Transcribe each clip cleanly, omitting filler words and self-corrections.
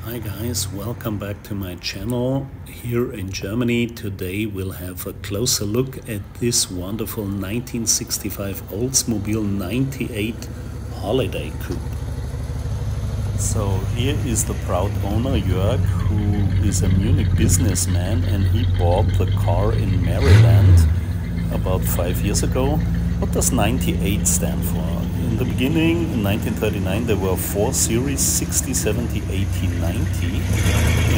Hi guys, welcome back to my channel here in Germany. Today we'll have a closer look at this wonderful 1965 Oldsmobile 98 Holiday Coupe. So here is the proud owner Jörg, who is a Munich businessman, and he bought the car in Maryland about 5 years ago. What does 98 stand for? In the beginning, in 1939, there were 4 series, 60, 70, 80, 90.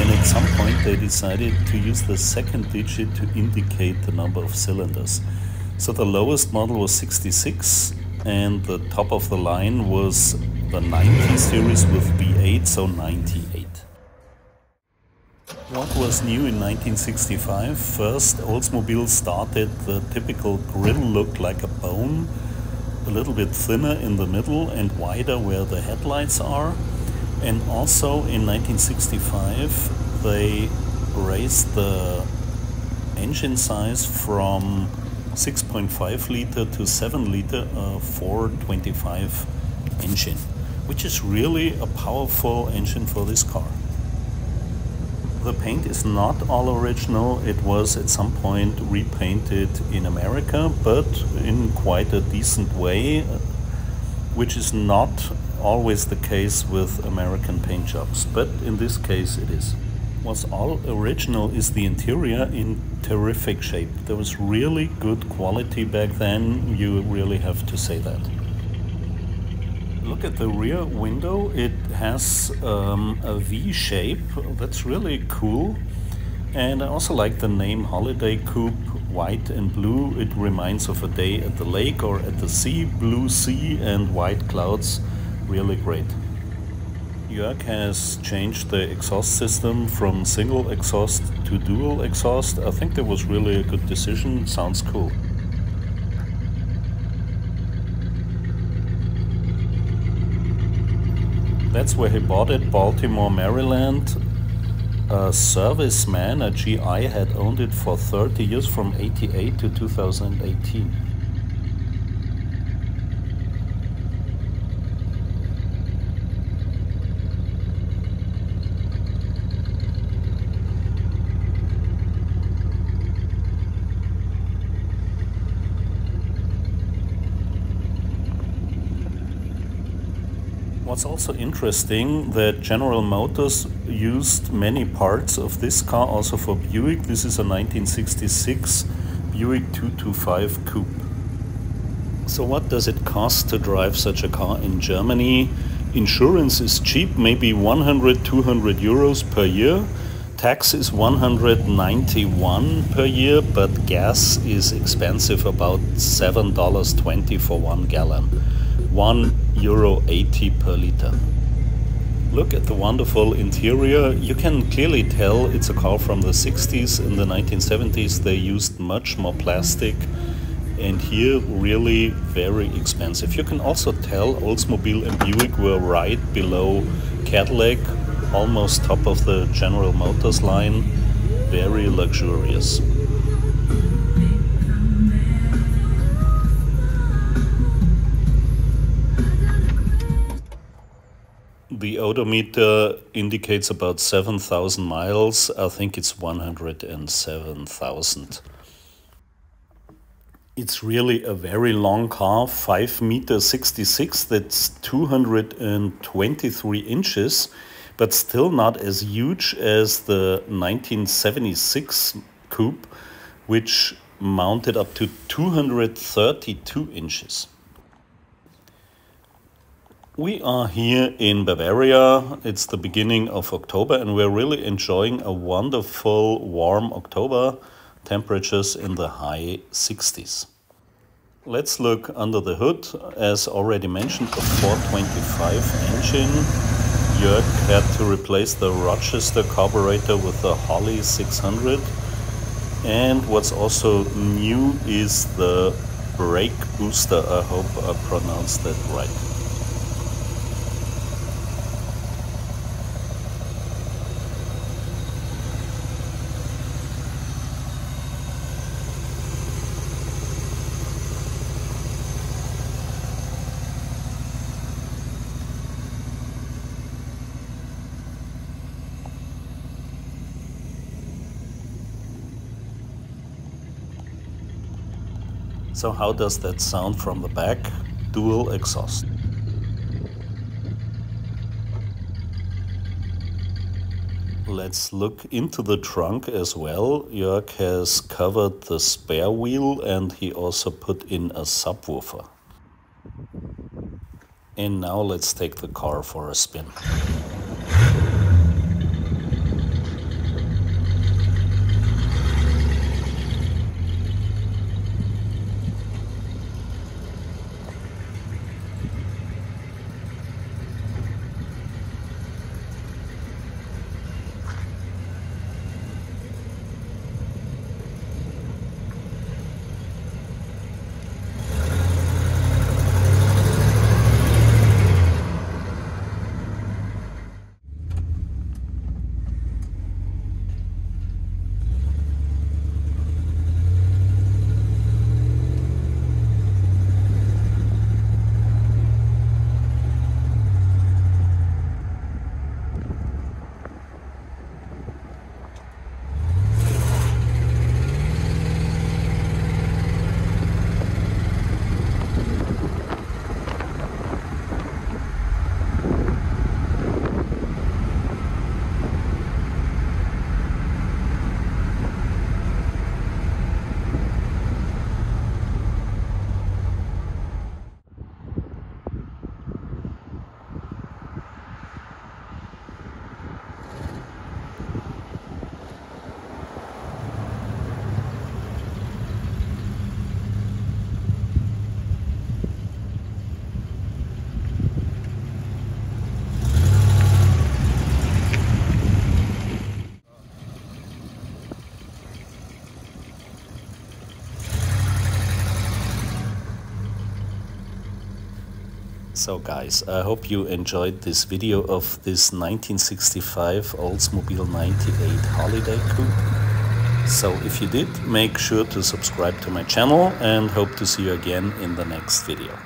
And at some point they decided to use the second digit to indicate the number of cylinders. So the lowest model was 66, and the top of the line was the 90 series with V8, so 98. What was new in 1965? First, Oldsmobile started the typical grille look like a bone, a little bit thinner in the middle and wider where the headlights are. And also in 1965 they raised the engine size from 6.5 liter to 7 liter, 425 engine, which is really a powerful engine for this car. The paint is not all original. It was at some point repainted in America, but in quite a decent way, which is not always the case with American paint jobs, but in this case it is. What's all original is the interior in terrific shape. There was really good quality back then, you really have to say that. Look at the rear window, it has a V shape, that's really cool. And I also like the name Holiday Coupe, white and blue. It reminds of a day at the lake or at the sea, blue sea and white clouds, really great. Jörg has changed the exhaust system from single exhaust to dual exhaust. I think that was really a good decision, sounds cool. That's where he bought it, Baltimore, Maryland. A serviceman, a GI, had owned it for 30 years from 88 to 2018. What's also interesting, that General Motors used many parts of this car also for Buick. This is a 1966 Buick 225 Coupe. So what does it cost to drive such a car in Germany? Insurance is cheap, maybe 100, 200 euros per year. Tax is 191 per year, but gas is expensive, about $7.20 for 1 gallon. €1.80 per liter. Look at the wonderful interior. You can clearly tell it's a car from the 60s. In the 1970s they used much more plastic, and here really very expensive. You can also tell Oldsmobile and Buick were right below Cadillac, almost top of the General Motors line, very luxurious. The odometer indicates about 7,000 miles. I think it's 107,000. It's really a very long car, 5'66", that's 223 inches, but still not as huge as the 1976 Coupe, which mounted up to 232 inches. We are here in Bavaria. It's the beginning of October and we're really enjoying a wonderful warm October, temperatures in the high 60s. Let's look under the hood. As already mentioned, a 425 engine. Jörg had to replace the Rochester carburetor with the Holly 600. And what's also new is the brake booster. I hope I pronounced that right. So how does that sound from the back? Dual exhaust. Let's look into the trunk as well. Jörg has covered the spare wheel and he also put in a subwoofer. And now let's take the car for a spin. So guys, I hope you enjoyed this video of this 1965 Oldsmobile 98 Holiday Coupe. So if you did, make sure to subscribe to my channel and hope to see you again in the next video.